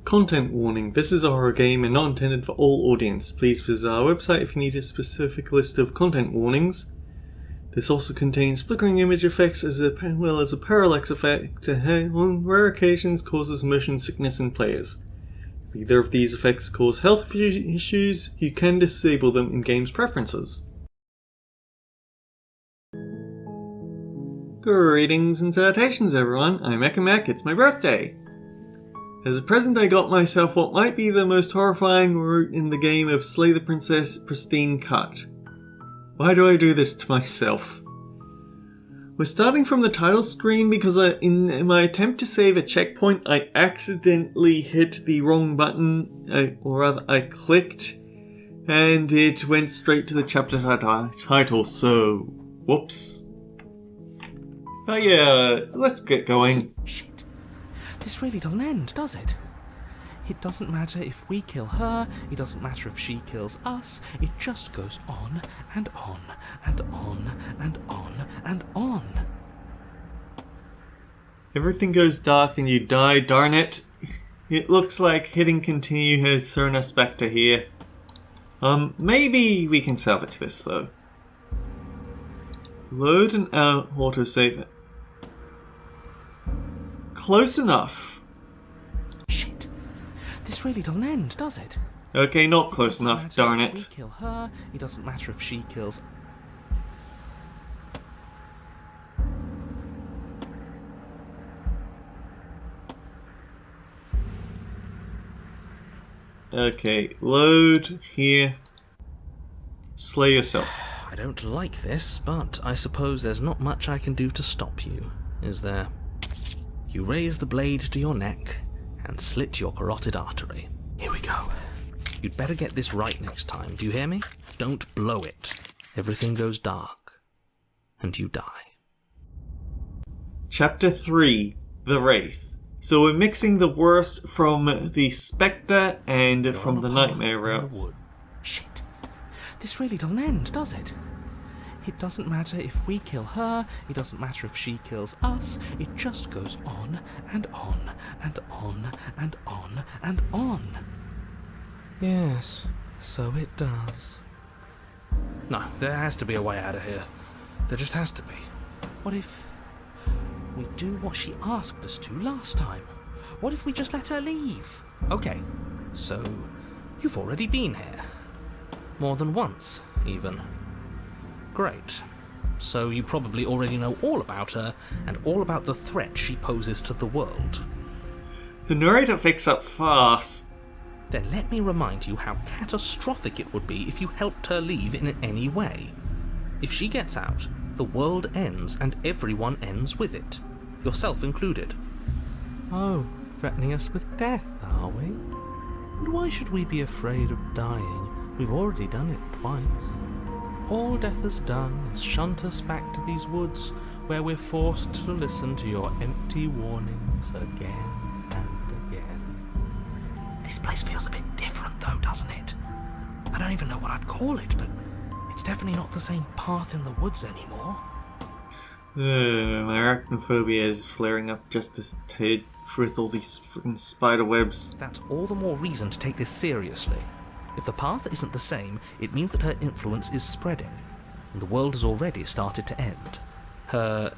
Content warning. This is a horror game and not intended for all audience. Please visit our website if you need a specific list of content warnings. This also contains flickering image effects as well as a parallax effect that on rare occasions causes motion sickness in players. If either of these effects cause health issues, you can disable them in game's preferences. Greetings and salutations everyone, I'm Ekamek, it's my birthday! As a present I got myself what might be the most horrifying route in the game of Slay the Princess Pristine Cut. Why do I do this to myself? We're starting from the title screen because in my attempt to save a checkpoint I accidentally hit the wrong button, or rather I clicked, and it went straight to the chapter title, so whoops. But yeah, let's get going. Shit. This really doesn't end, does it? It doesn't matter if we kill her, it doesn't matter if she kills us, it just goes on and on and on and on and on. Everything goes dark and you die, darn it. It looks like hitting continue has thrown us back to here. Maybe we can salvage this though. Load and autosave it. Close enough. Shit. This really doesn't end, does it? Okay, not close enough, darn it. If we kill her, it doesn't matter if she kills. Okay, load here. Slay yourself. I don't like this, but I suppose there's not much I can do to stop you, is there? You raise the blade to your neck and slit your carotid artery. Here we go. You'd better get this right next time, do you hear me? Don't blow it. Everything goes dark, and you die. Chapter 3, The Wraith. So we're mixing the worst from the Spectre and from the Nightmare routes. Shit. This really doesn't end, does it? It doesn't matter if we kill her, it doesn't matter if she kills us, it just goes on and on and on and on and on. Yes, so it does. No, there has to be a way out of here. There just has to be. What if we do what she asked us to last time? What if we just let her leave? Okay, so you've already been here. More than once, even. Great. So you probably already know all about her, and all about the threat she poses to the world. The narrator picks up fast. Then let me remind you how catastrophic it would be if you helped her leave in any way. If she gets out, the world ends and everyone ends with it. Yourself included. Oh, threatening us with death, are we? And why should we be afraid of dying? We've already done it twice. All death has done is shunt us back to these woods where we're forced to listen to your empty warnings again and again. This place feels a bit different though, doesn't it? I don't even know what I'd call it, but it's definitely not the same path in the woods anymore. My arachnophobia is flaring up just as Ted with all these freaking spider webs. That's all the more reason to take this seriously. If the path isn't the same, it means that her influence is spreading, and the world has already started to end. Her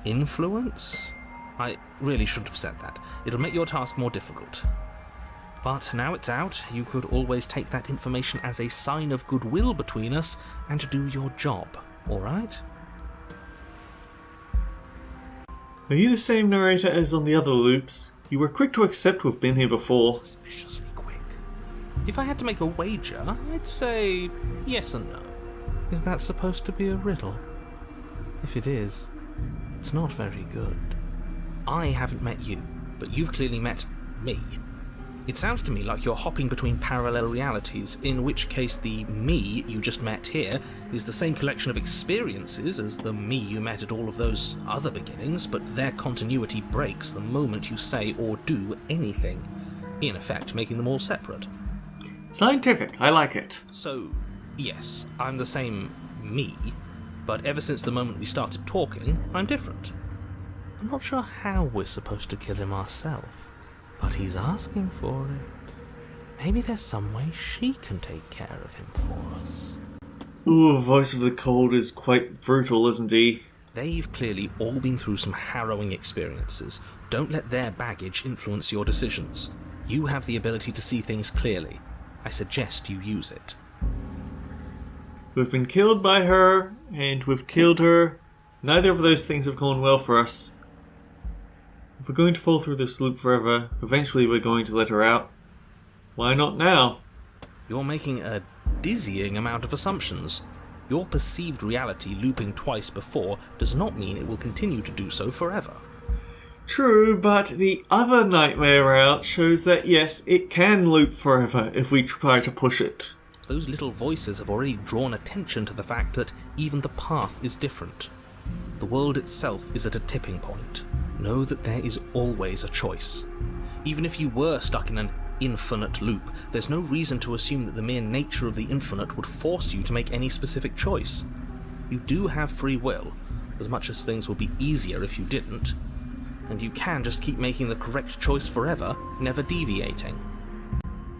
influence? I really shouldn't have said that. It'll make your task more difficult. But now it's out, you could always take that information as a sign of goodwill between us and do your job, alright? Are you the same narrator as on the other loops? You were quick to accept we've been here before. Suspiciously quick. If I had to make a wager, I'd say yes and no. Is that supposed to be a riddle? If it is, it's not very good. I haven't met you, but you've clearly met me. It sounds to me like you're hopping between parallel realities, in which case the me you just met here is the same collection of experiences as the me you met at all of those other beginnings, but their continuity breaks the moment you say or do anything, in effect making them all separate. Scientific, I like it. So, yes, I'm the same me, but ever since the moment we started talking, I'm different. I'm not sure how we're supposed to kill him ourselves. But he's asking for it. Maybe there's some way she can take care of him for us. Ooh, Voice of the Cold is quite brutal, isn't he? They've clearly all been through some harrowing experiences. Don't let their baggage influence your decisions. You have the ability to see things clearly. I suggest you use it. We've been killed by her, and we've killed her. Neither of those things have gone well for us. If we're going to fall through this loop forever, eventually we're going to let her out. Why not now? You're making a dizzying amount of assumptions. Your perceived reality looping twice before does not mean it will continue to do so forever. True, but the other nightmare out shows that yes, it can loop forever if we try to push it. Those little voices have already drawn attention to the fact that even the path is different. The world itself is at a tipping point. Know that there is always a choice. Even if you were stuck in an infinite loop, there's no reason to assume that the mere nature of the infinite would force you to make any specific choice. You do have free will, as much as things would be easier if you didn't. And you can just keep making the correct choice forever, never deviating.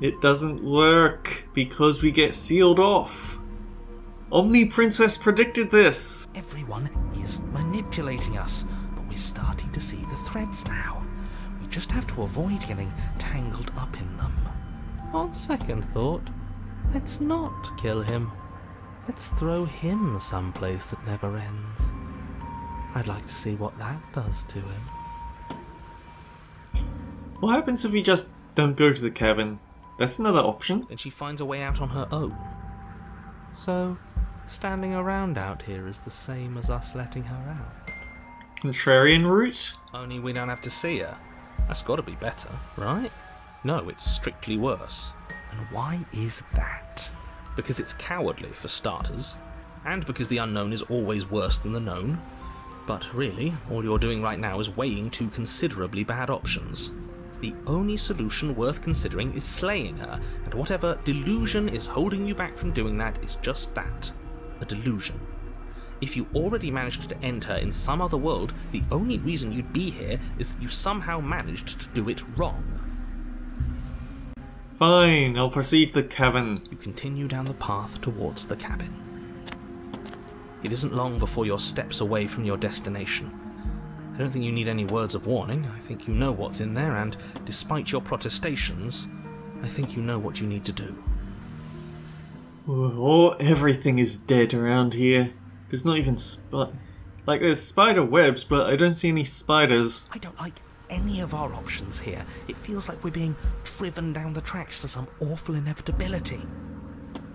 It doesn't work, because we get sealed off. Omni Princess predicted this. Everyone is manipulating us, but we're starting to see the threads now. We just have to avoid getting tangled up in them. On second thought, let's not kill him. Let's throw him someplace that never ends. I'd like to see what that does to him. What happens if we just don't go to the cabin? That's another option. Then she finds a way out on her own. So, standing around out here is the same as us letting her out. Contrarian route? Only we don't have to see her. That's got to be better, right? No, it's strictly worse. And why is that? Because it's cowardly, for starters. And because the unknown is always worse than the known. But really, all you're doing right now is weighing two considerably bad options. The only solution worth considering is slaying her, and whatever delusion is holding you back from doing that is just that, a delusion. If you already managed to end her in some other world, the only reason you'd be here is that you somehow managed to do it wrong. Fine, I'll proceed to the cabin. You continue down the path towards the cabin. It isn't long before you're steps away from your destination. I don't think you need any words of warning. I think you know what's in there, and despite your protestations, I think you know what you need to do. Oh, everything is dead around here. There's not even there's spider webs, but I don't see any spiders. I don't like any of our options here. It feels like we're being driven down the tracks to some awful inevitability.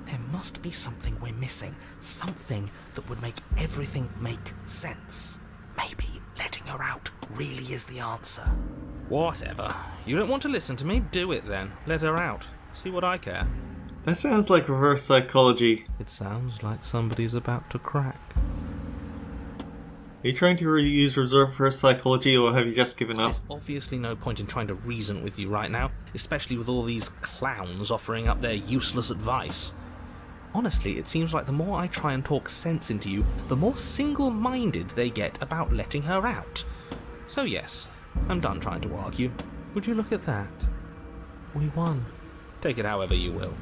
There must be something we're missing. Something that would make everything make sense. Maybe letting her out really is the answer. Whatever. You don't want to listen to me? Do it then. Let her out. See what I care. That sounds like reverse psychology. It sounds like somebody's about to crack. Are you trying to use reverse psychology, or have you just given up? There's obviously no point in trying to reason with you right now, especially with all these clowns offering up their useless advice. Honestly, it seems like the more I try and talk sense into you, the more single-minded they get about letting her out. So yes, I'm done trying to argue. Would you look at that? We won. Take it however you will.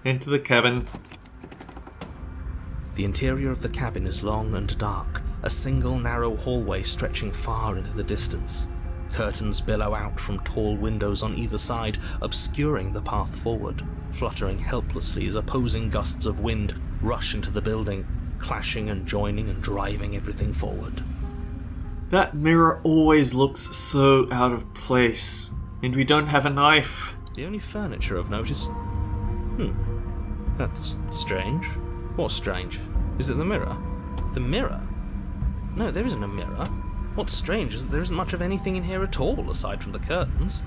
Into the cabin. The interior of the cabin is long and dark, a single narrow hallway stretching far into the distance. Curtains billow out from tall windows on either side, obscuring the path forward, fluttering helplessly as opposing gusts of wind rush into the building, clashing and joining and driving everything forward. That mirror always looks so out of place, and we don't have a knife. The only furniture of note is... That's strange. What's strange? Is it the mirror? The mirror? No, there isn't a mirror. What's strange is that there isn't much of anything in here at all, aside from the curtains.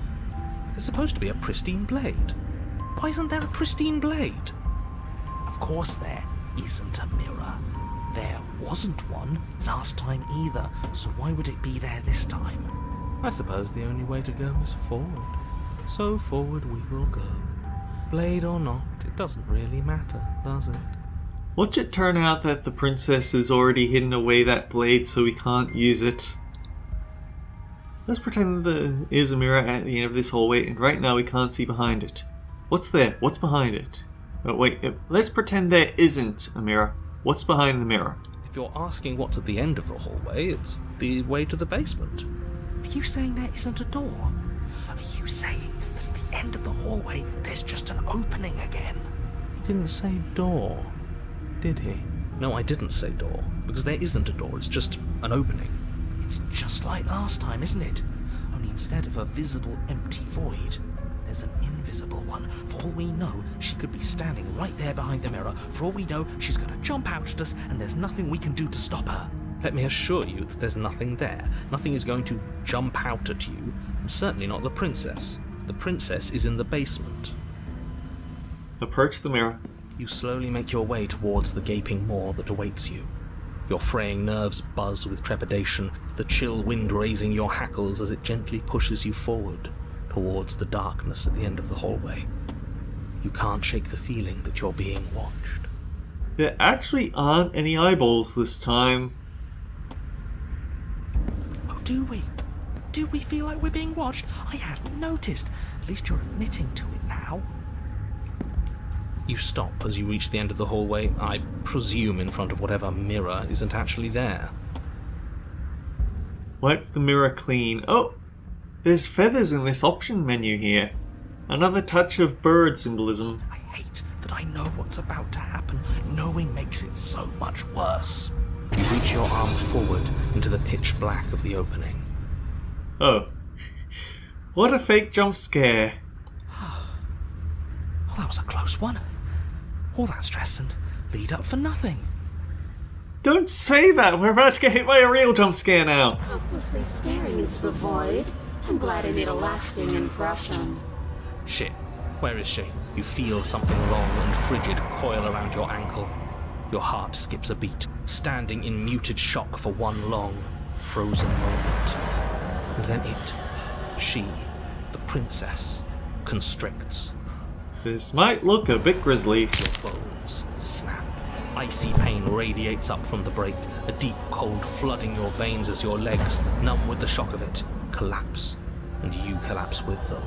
There's supposed to be a pristine blade. Why isn't there a pristine blade? Of course there isn't a mirror. There wasn't one last time either, so why would it be there this time? I suppose the only way to go is forward. So forward we will go. Blade or not, it doesn't really matter, does it? Watch it turn out that the princess has already hidden away that blade so we can't use it. Let's pretend there is a mirror at the end of this hallway, and right now we can't see behind it. What's there? What's behind it? Oh, wait, let's pretend there isn't a mirror. What's behind the mirror? If you're asking what's at the end of the hallway, it's the way to the basement. Are you saying there isn't a door? Are you saying that at the end of the hallway there's just an opening again? He didn't say door, did he? No, I didn't say door, because there isn't a door, it's just an opening. It's just like last time, isn't it? Only instead of a visible empty void, there's an invisible one. For all we know, she could be standing right there behind the mirror. For all we know, she's going to jump out at us, and there's nothing we can do to stop her. Let me assure you that there's nothing there. Nothing is going to jump out at you, and certainly not the princess. The princess is in the basement. Approach the mirror. You slowly make your way towards the gaping maw that awaits you. Your fraying nerves buzz with trepidation, the chill wind raising your hackles as it gently pushes you forward, towards the darkness at the end of the hallway. You can't shake the feeling that you're being watched. There actually aren't any eyeballs this time. Oh, do we? Do we feel like we're being watched? I hadn't noticed. At least you're admitting to it now. You stop as you reach the end of the hallway, I presume in front of whatever mirror isn't actually there. Wipe the mirror clean. Oh, there's feathers in this option menu here. Another touch of bird symbolism. I hate that I know what's about to happen. Knowing makes it so much worse. You reach your arm forward into the pitch black of the opening. Oh. What a fake jump scare. Oh, that was a close one. All that stress and lead up for nothing. Don't say that! We're about to get hit by a real jump scare now. Helplessly staring into the void. I'm glad I made a lasting impression. Shit. Where is she? You feel something long and frigid coil around your ankle. Your heart skips a beat, standing in muted shock for one long, frozen moment. And then she, the princess, constricts. This might look a bit grisly. Your bones snap. Icy pain radiates up from the break, a deep cold flooding your veins as your legs, numb with the shock of it, collapse, and you collapse with them.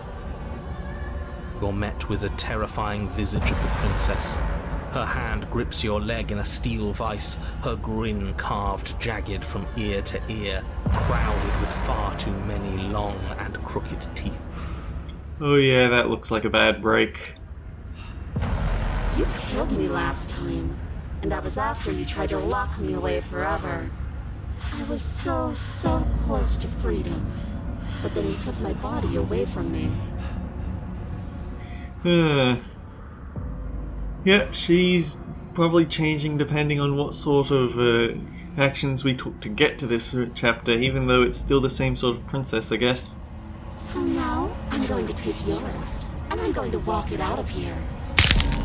You're met with a terrifying visage of the princess. Her hand grips your leg in a steel vice, her grin carved jagged from ear to ear, crowded with far too many long and crooked teeth. Oh yeah, that looks like a bad break. You killed me last time, and that was after you tried to lock me away forever. I was so close to freedom, but then you took my body away from me. Yeah, she's probably changing depending on what sort of actions we took to get to this chapter, even though it's still the same sort of princess, I guess. So now, I'm going to take yours, and I'm going to walk it out of here.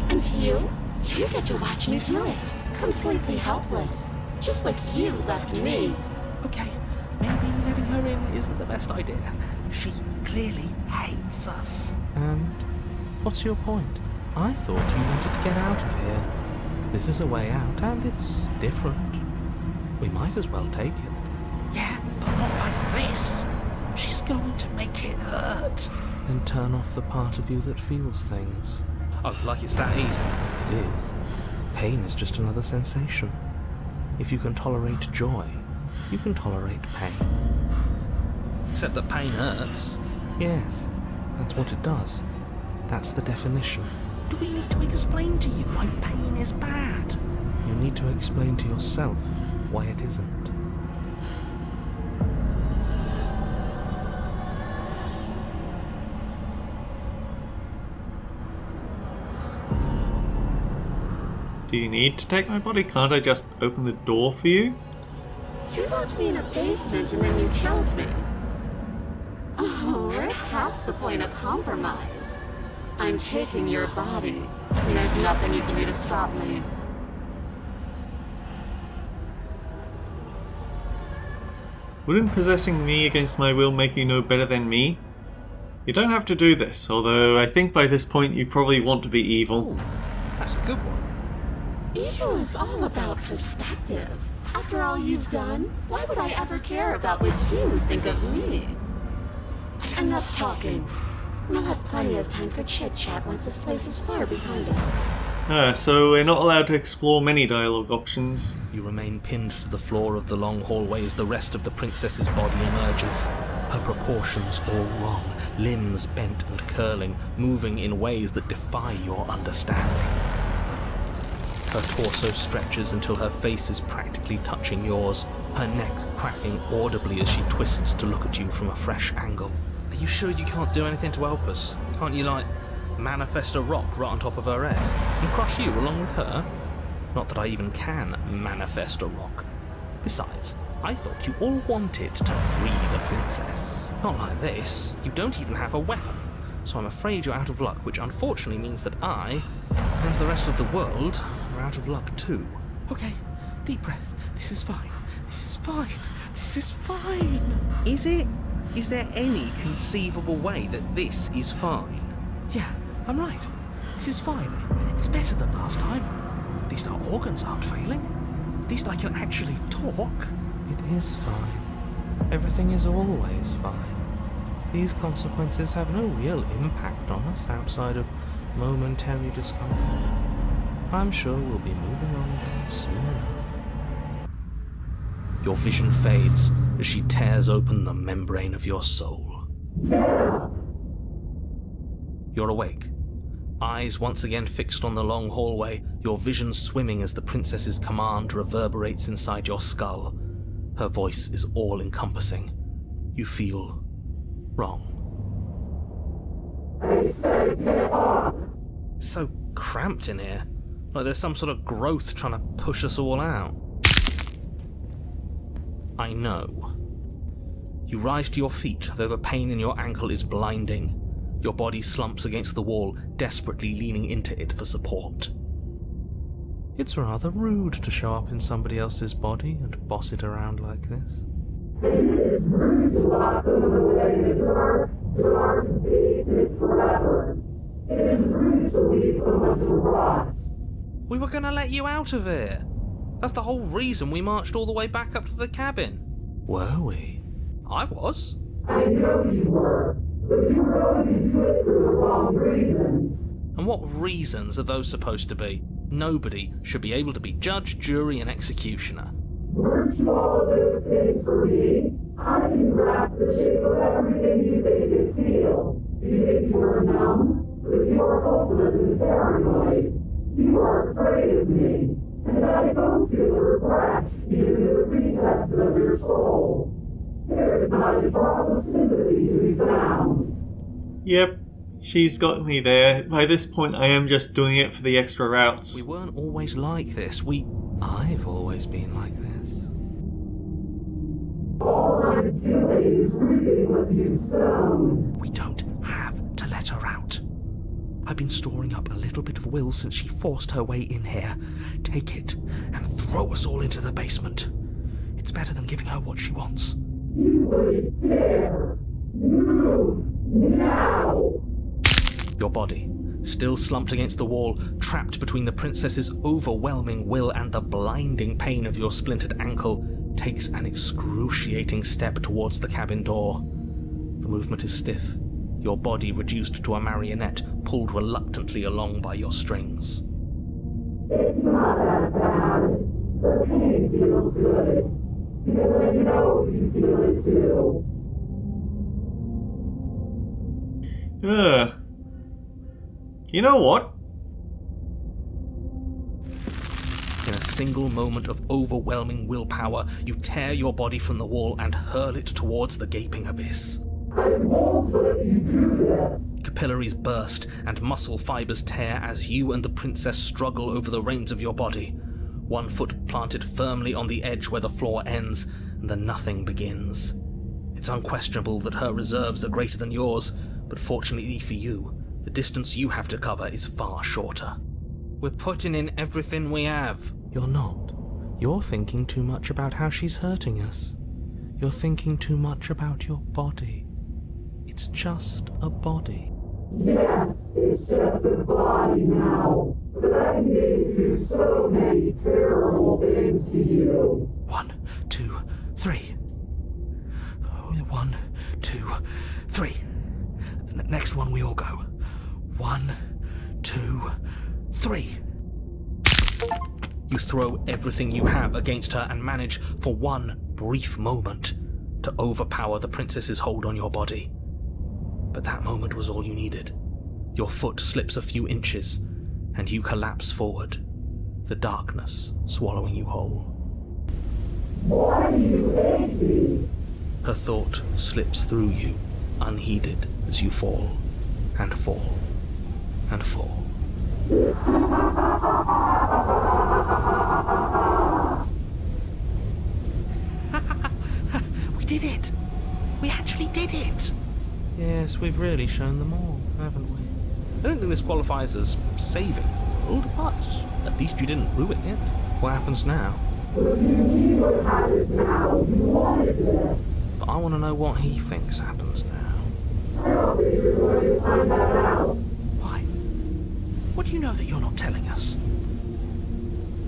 And you get to watch me do it, completely helpless, just like you left me. Okay, maybe letting her in isn't the best idea. She clearly hates us. And what's your point? I thought you wanted to get out of here. This is a way out, and it's different. We might as well take it. Yeah, but not like this. She's going to make it hurt. Then turn off the part of you that feels things. Oh, like it's that easy? It is. Pain is just another sensation. If you can tolerate joy, you can tolerate pain. Except that pain hurts. Yes, that's what it does. That's the definition. Do we need to explain to you why pain is bad? You need to explain to yourself why it isn't. Do you need to take my body? Can't I just open the door for you? You locked me in a basement and then you killed me. Oh, we're past the point of compromise. I'm taking your body, and there's nothing you can do to stop me. Wouldn't possessing me against my will make you no better than me? You don't have to do this, although I think by this point you probably want to be evil. Ooh, that's a good one. Evil is all about perspective. After all you've done, why would I ever care about what you would think of me? Enough talking. We'll have plenty of time for chit-chat once this place is far behind us. So we're not allowed to explore many dialogue options. You remain pinned to the floor of the long hallway as the rest of the princess's body emerges. Her proportions all wrong, limbs bent and curling, moving in ways that defy your understanding. Her torso stretches until her face is practically touching yours, her neck cracking audibly as she twists to look at you from a fresh angle. Are you sure you can't do anything to help us? Can't you, manifest a rock right on top of her head and crush you along with her? Not that I even can manifest a rock. Besides, I thought you all wanted to free the princess. Not like this. You don't even have a weapon. So I'm afraid you're out of luck, which unfortunately means that I, and the rest of the world, are out of luck too. Okay, deep breath. This is fine. This is fine. This is fine. Is it? Is there any conceivable way that this is fine? Yeah, I'm right. This is fine. It's better than last time. At least our organs aren't failing. At least I can actually talk. It is fine. Everything is always fine. These consequences have no real impact on us outside of momentary discomfort. I'm sure we'll be moving on again soon enough. Your vision fades as she tears open the membrane of your soul. You're awake. Eyes once again fixed on the long hallway, your vision swimming as the princess's command reverberates inside your skull. Her voice is all-encompassing. You feel wrong. It's so cramped in here. Like there's some sort of growth trying to push us all out. I know. You rise to your feet, though the pain in your ankle is blinding. Your body slumps against the wall, desperately leaning into it for support. It's rather rude to show up in somebody else's body and boss it around like this. It is rude to lock them away in the dark basement forever. It is rude to leave someone to rot. We were gonna let you out of here. That's the whole reason we marched all the way back up to the cabin. Were we? I was. I know you were, but you were going to do it for the wrong reasons. And what reasons are those supposed to be? Nobody should be able to be judge, jury, and executioner. Weren't you all of those things for me? I can grasp the shape of everything you think you feel. You think you were numb, but you are hopeless and paranoid. You are afraid of me, and I don't feel regret, even in the recesses of your soul. There is not a drop of sympathy to be found. Yep, she's got me there. By this point, I am just doing it for the extra routes. We weren't always like this. I've always been like this. All I'm doing is reading what you've sown. We don't have to let her out. I've been storing up a little bit of will since she forced her way in here. Take it and throw us all into the basement. It's better than giving her what she wants. You wouldn't dare. Move now. Your body, still slumped against the wall, trapped between the princess's overwhelming will and the blinding pain of your splintered ankle, takes an excruciating step towards the cabin door. The movement is stiff, your body reduced to a marionette, pulled reluctantly along by your strings. It's not that bad. The pain feels good. Because I know you feel it too. You know what? In a single moment of overwhelming willpower, you tear your body from the wall and hurl it towards the gaping abyss. I won't let you do this. Capillaries burst and muscle fibers tear as you and the princess struggle over the reins of your body. One foot planted firmly on the edge where the floor ends, and the nothing begins. It's unquestionable that her reserves are greater than yours, but fortunately for you, the distance you have to cover is far shorter. We're putting in everything we have. You're not. You're thinking too much about how she's hurting us. You're thinking too much about your body. It's just a body. Yes, it's just a body now. But I need to do so many terrible things to you. 1, 2, 3. 1, 2, 3. next one we all go. 1, 2, 3. You throw everything you have against her and manage, for one brief moment, to overpower the princess's hold on your body. But that moment was all you needed. Your foot slips a few inches, and you collapse forward, the darkness swallowing you whole. Why do you hate me? Her thought slips through you, unheeded, as you fall, and fall, and fall. We did it! We actually did it! Yes, we've really shown them all, haven't we? I don't think this qualifies as saving the world, but at least you didn't ruin it. What happens now? If you neither had it now, you wanted it. But I want to know what he thinks happens now. I don't think you're going to find that out. Why? What do you know that you're not telling us?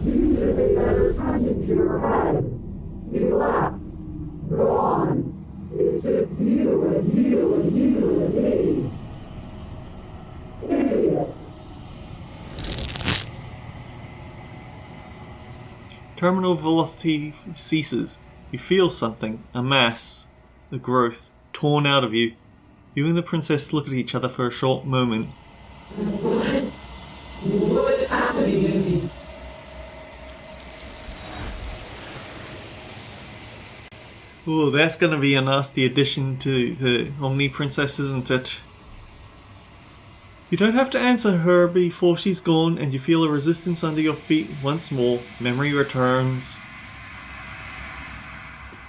You should pay better attention to your head. You left. Gone. It's just you and you and you and me. Idiot. Terminal velocity ceases. You feel something, a mass, a growth, torn out of you. You and the princess look at each other for a short moment. What's happening to me? Oh, that's going to be a nasty addition to the Omni Princess, isn't it? You don't have to answer her before she's gone, and you feel a resistance under your feet once more. Memory returns.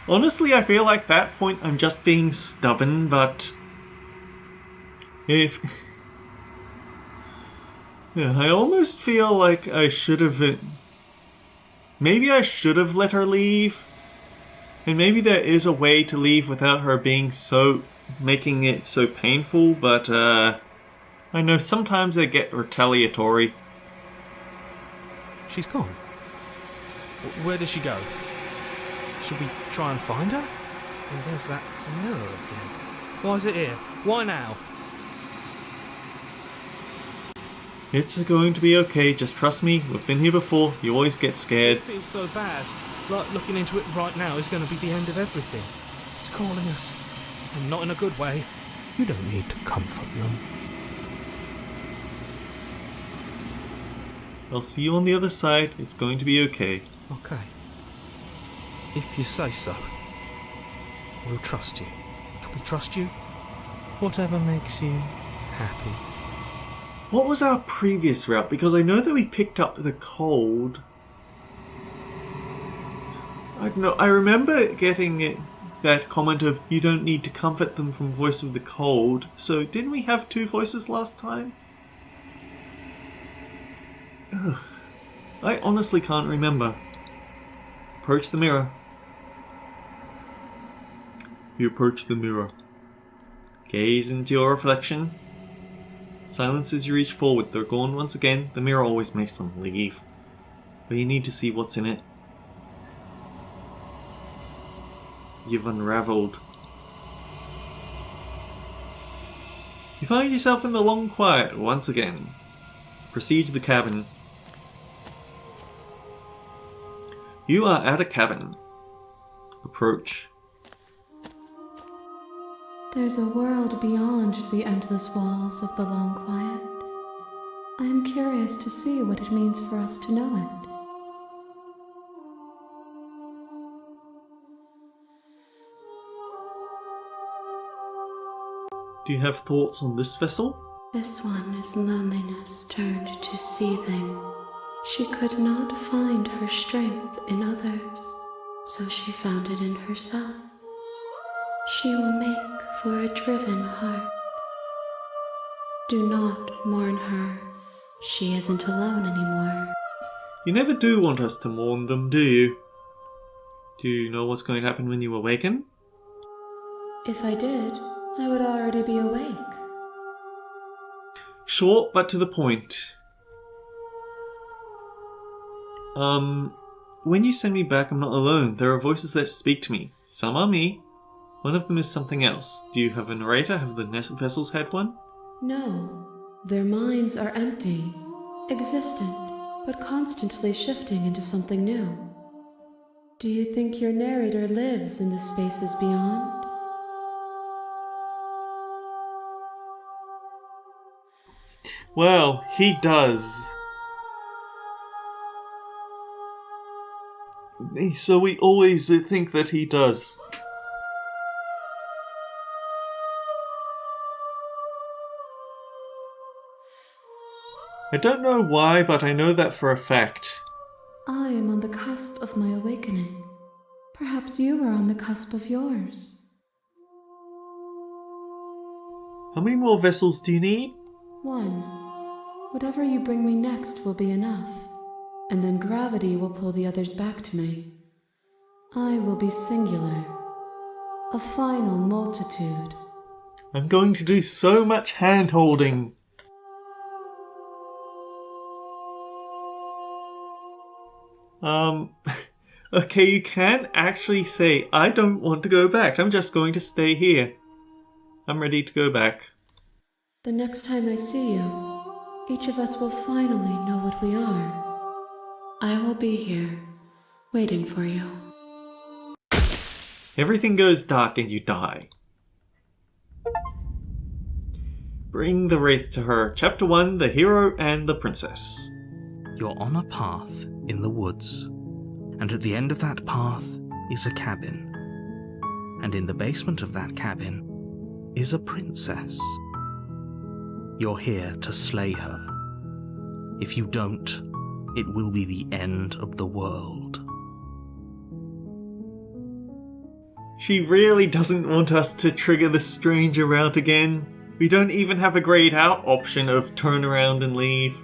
Honestly, I feel like that point I'm just being stubborn, but if yeah, I almost feel like I should have. Maybe I should have let her leave. And maybe there is a way to leave without her being so, making it so painful, but I know sometimes they get retaliatory. She's gone. Where did she go? Should we try and find her? And there's that mirror again. Why is it here? Why now? It's going to be okay, just trust me, we've been here before, you always get scared. It feels so bad. Like looking into it right now is going to be the end of everything. It's calling us. And not in a good way. You don't need to comfort them. I'll see you on the other side, it's going to be okay. Okay. If you say so. We'll trust you. Can we trust you? Whatever makes you happy. What was our previous route? Because I know that we picked up the cold. I don't know, I remember getting that comment of, you don't need to comfort them from Voice of the Cold. So didn't we have 2 voices last time? Ugh. I honestly can't remember. Approach the mirror. You approach the mirror. Gaze into your reflection. Silence as you reach forward. They're gone once again. The mirror always makes them leave. But you need to see what's in it. You've unraveled. You find yourself in the long quiet once again. Proceed to the cabin. You are at a cabin. Approach. There's a world beyond the endless walls of the long quiet. I am curious to see what it means for us to know it. Do you have thoughts on this vessel? This one is loneliness turned to seething. She could not find her strength in others, so she found it in herself. She will make for a driven heart. Do not mourn her. She isn't alone anymore. You never do want us to mourn them, do you? Do you know what's going to happen when you awaken? If I did, I would already be awake. Short, but to the point. When you send me back, I'm not alone. There are voices that speak to me. Some are me. One of them is something else. Do you have a narrator? Have the vessels had one? No, their minds are empty, existent, but constantly shifting into something new. Do you think your narrator lives in the spaces beyond? Well, he does. So we always think that he does. I don't know why, but I know that for a fact. I am on the cusp of my awakening. Perhaps you are on the cusp of yours. How many more vessels do you need? 1. Whatever you bring me next will be enough, and then gravity will pull the others back to me. I will be singular, a final multitude. I'm going to do so much hand-holding. Okay, you can actually say, I don't want to go back. I'm just going to stay here. I'm ready to go back. The next time I see you, each of us will finally know what we are. I will be here, waiting for you. Everything goes dark and you die. Bring the Wraith to her. Chapter 1, The Hero and the Princess. You're on a path in the woods, and at the end of that path is a cabin. And in the basement of that cabin is a princess. You're here to slay her. If you don't, it will be the end of the world. She really doesn't want us to trigger the stranger out again. We don't even have a grayed out option of turn around and leave.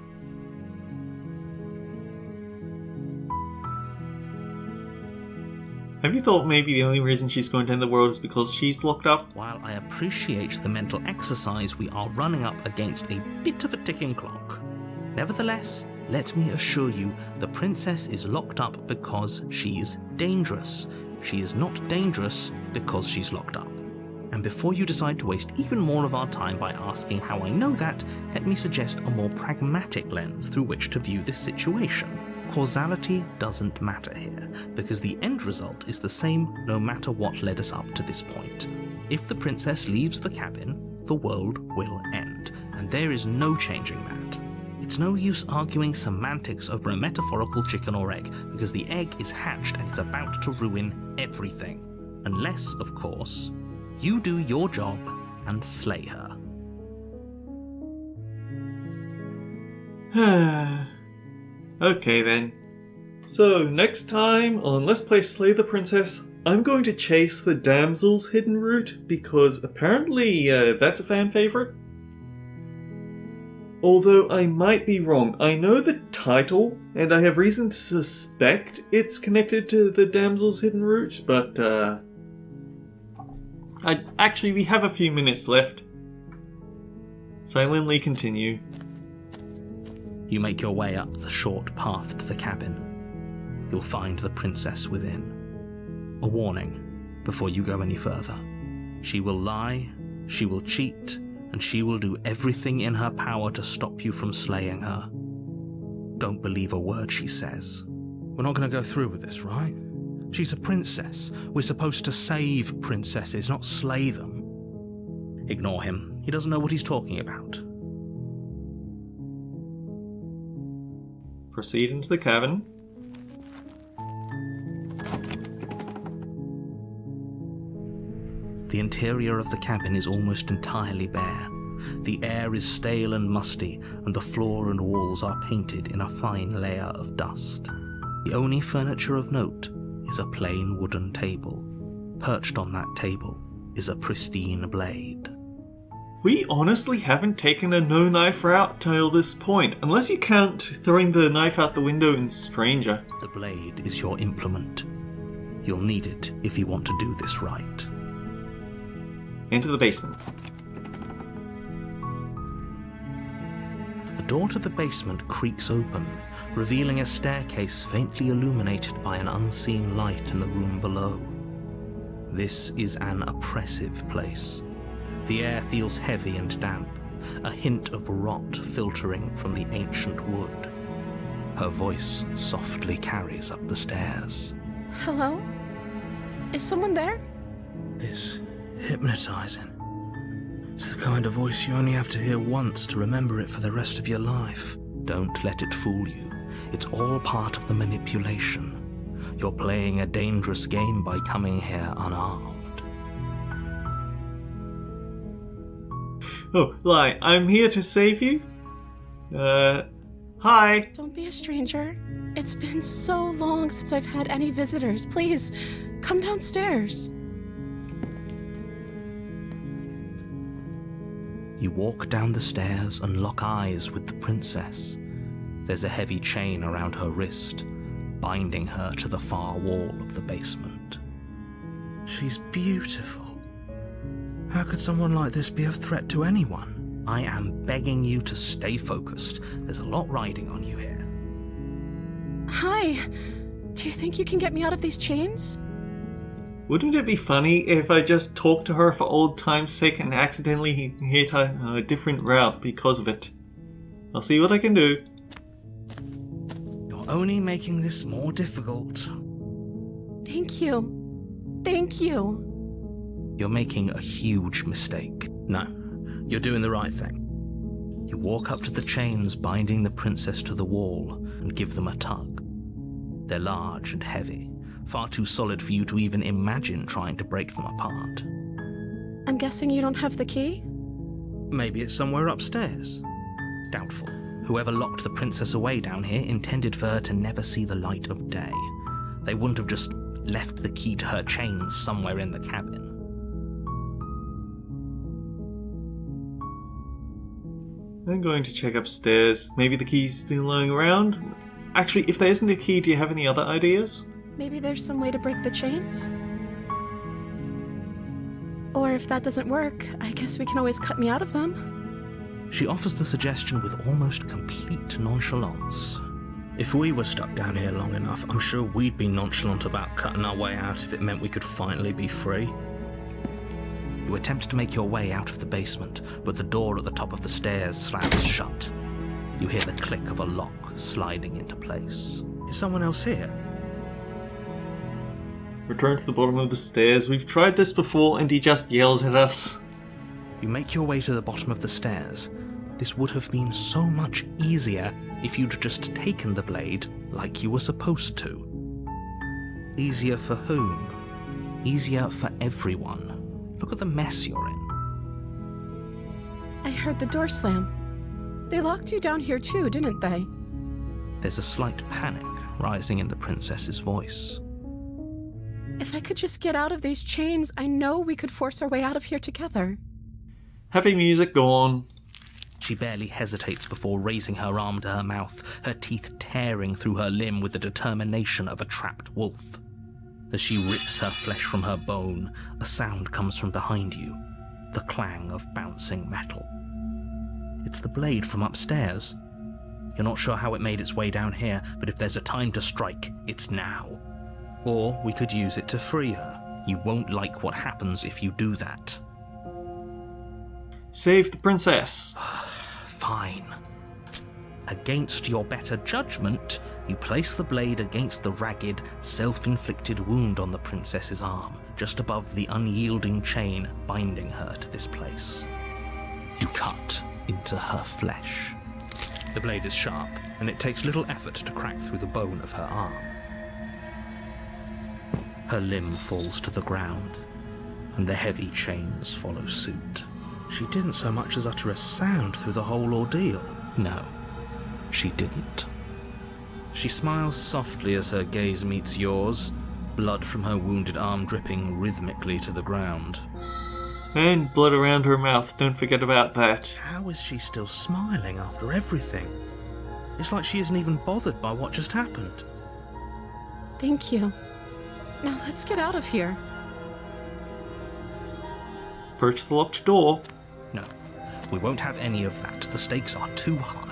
Have you thought maybe the only reason she's going to end the world is because she's locked up? While I appreciate the mental exercise, we are running up against a bit of a ticking clock. Nevertheless, let me assure you, the princess is locked up because she's dangerous. She is not dangerous because she's locked up. And before you decide to waste even more of our time by asking how I know that, let me suggest a more pragmatic lens through which to view this situation. Causality doesn't matter here, because the end result is the same no matter what led us up to this point. If the princess leaves the cabin, the world will end, and there is no changing that. It's no use arguing semantics over a metaphorical chicken or egg, because the egg is hatched and it's about to ruin everything. Unless, of course, you do your job and slay her. Okay then. So, next time on Let's Play Slay the Princess, I'm going to chase the damsel's hidden route, because apparently that's a fan favourite. Although I might be wrong. I know the title, and I have reason to suspect it's connected to the damsel's hidden route, but actually, we have a few minutes left. Silently continue. You make your way up the short path to the cabin. You'll find the princess within. A warning before you go any further. She will lie, she will cheat, and she will do everything in her power to stop you from slaying her. Don't believe a word she says. We're not going to go through with this, right? She's a princess. We're supposed to save princesses, not slay them. Ignore him. He doesn't know what he's talking about. Proceed into the cabin. The interior of the cabin is almost entirely bare. The air is stale and musty, and the floor and walls are painted in a fine layer of dust. The only furniture of note is a plain wooden table. Perched on that table is a pristine blade. We honestly haven't taken a no knife route till this point, unless you count throwing the knife out the window in Stranger. The blade is your implement. You'll need it if you want to do this right. Into the basement. The door to the basement creaks open, revealing a staircase faintly illuminated by an unseen light in the room below. This is an oppressive place. The air feels heavy and damp, a hint of rot filtering from the ancient wood. Her voice softly carries up the stairs. Hello? Is someone there? It's hypnotizing. It's the kind of voice you only have to hear once to remember it for the rest of your life. Don't let it fool you. It's all part of the manipulation. You're playing a dangerous game by coming here unarmed. Oh, lie, I'm here to save you? Hi. Don't be a stranger. It's been so long since I've had any visitors. Please, come downstairs. You walk down the stairs and lock eyes with the princess. There's a heavy chain around her wrist, binding her to the far wall of the basement. She's beautiful. How could someone like this be a threat to anyone? I am begging you to stay focused. There's a lot riding on you here. Hi. Do you think you can get me out of these chains? Wouldn't it be funny if I just talked to her for old time's sake and accidentally hit a different route because of it? I'll see what I can do. You're only making this more difficult. Thank you. Thank you. You're making a huge mistake. No, you're doing the right thing. You walk up to the chains binding the princess to the wall and give them a tug. They're large and heavy, far too solid for you to even imagine trying to break them apart. I'm guessing you don't have the key? Maybe it's somewhere upstairs. Doubtful. Whoever locked the princess away down here intended for her to never see the light of day. They wouldn't have just left the key to her chains somewhere in the cabin. I'm going to check upstairs. Maybe the key's still lying around? Actually, if there isn't a key, do you have any other ideas? Maybe there's some way to break the chains? Or if that doesn't work, I guess we can always cut me out of them. She offers the suggestion with almost complete nonchalance. If we were stuck down here long enough, I'm sure we'd be nonchalant about cutting our way out if it meant we could finally be free. You attempt to make your way out of the basement, but the door at the top of the stairs slams shut. You hear the click of a lock sliding into place. Is someone else here? Return to the bottom of the stairs. We've tried this before and he just yells at us. You make your way to the bottom of the stairs. This would have been so much easier if you'd just taken the blade like you were supposed to. Easier for whom? Easier for everyone. Look at the mess you're in. I heard the door slam. They locked you down here too, didn't they? There's a slight panic rising in the princess's voice. If I could just get out of these chains, I know we could force our way out of here together. Happy music, go on. She barely hesitates before raising her arm to her mouth, her teeth tearing through her limb with the determination of a trapped wolf. As she rips her flesh from her bone, a sound comes from behind you, the clang of bouncing metal. It's the blade from upstairs. You're not sure how it made its way down here, but if there's a time to strike, it's now. Or we could use it to free her. You won't like what happens if you do that. Save the princess. Fine. Against your better judgment, you place the blade against the ragged, self-inflicted wound on the princess's arm, just above the unyielding chain binding her to this place. You cut into her flesh. The blade is sharp, and it takes little effort to crack through the bone of her arm. Her limb falls to the ground, and the heavy chains follow suit. She didn't so much as utter a sound through the whole ordeal. No, she didn't. She smiles softly as her gaze meets yours, blood from her wounded arm dripping rhythmically to the ground. And blood around her mouth, don't forget about that. How is she still smiling after everything? It's like she isn't even bothered by what just happened. Thank you. Now let's get out of here. Approach the locked door. No, we won't have any of that. The stakes are too high.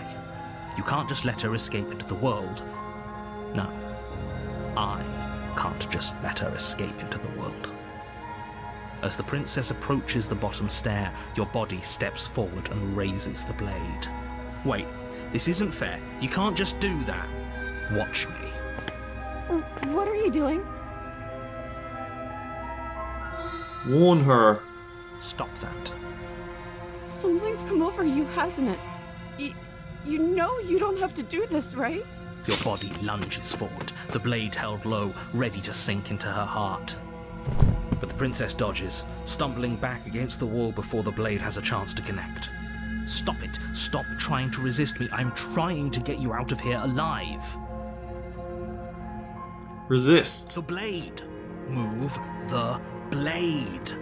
You can't just let her escape into the world. No, I can't just let her escape into the world. As the princess approaches the bottom stair, your body steps forward and raises the blade. Wait, this isn't fair. You can't just do that. Watch me. What are you doing? Warn her. Stop that. Something's come over you, hasn't it? You know you don't have to do this, right? Your body lunges forward, the blade held low, ready to sink into her heart. But the princess dodges, stumbling back against the wall before the blade has a chance to connect. Stop it. Stop trying to resist me. I'm trying to get you out of here alive. Resist. The blade. Move the blade.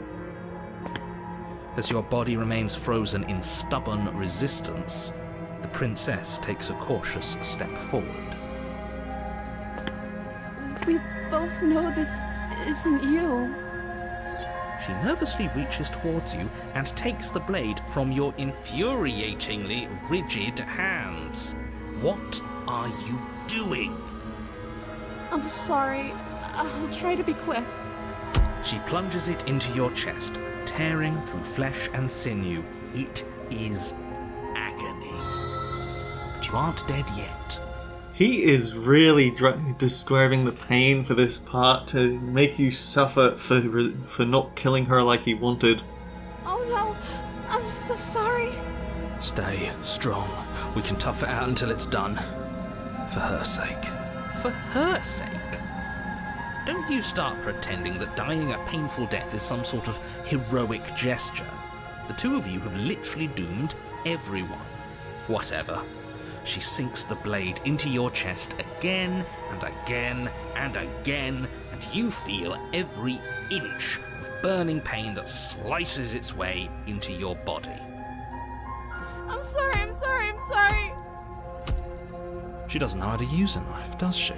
As your body remains frozen in stubborn resistance, the princess takes a cautious step forward. We both know this isn't you. She nervously reaches towards you and takes the blade from your infuriatingly rigid hands. What are you doing? I'm sorry. I'll try to be quick. She plunges it into your chest, tearing through flesh and sinew. It is agony. But you aren't dead yet. He is really describing the pain for this part to make you suffer for not killing her like he wanted. Oh no, I'm so sorry. Stay strong. We can tough it out until it's done. For her sake. For her sake? Don't you start pretending that dying a painful death is some sort of heroic gesture. The two of you have literally doomed everyone. Whatever. She sinks the blade into your chest again and again and again, and you feel every inch of burning pain that slices its way into your body. I'm sorry. She doesn't know how to use a knife, does she?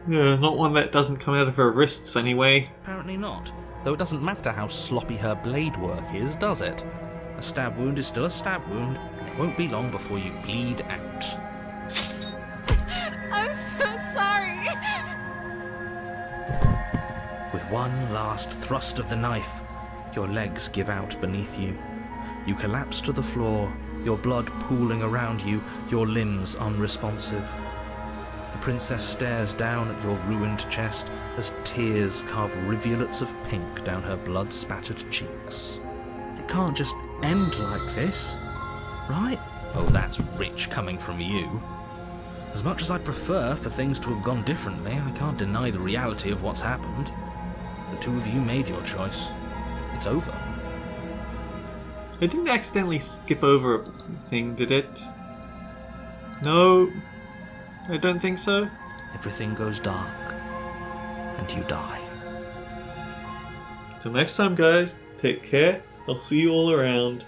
Yeah, not one that doesn't come out of her wrists anyway. Apparently not. Though it doesn't matter how sloppy her blade work is, does it? A stab wound is still a stab wound, and it won't be long before you bleed out. I'm so sorry. With one last thrust of the knife, your legs give out beneath you. You collapse to the floor, your blood pooling around you, your limbs unresponsive. The princess stares down at your ruined chest as tears carve rivulets of pink down her blood-spattered cheeks. It can't just end like this, right? Oh, that's rich coming from you. As much as I'd prefer for things to have gone differently, I can't deny the reality of what's happened. The two of you made your choice. It's over. I didn't accidentally skip over a thing, did it? No, I don't think so. Everything goes dark, and you die. Till next time, guys, take care. I'll see you all around.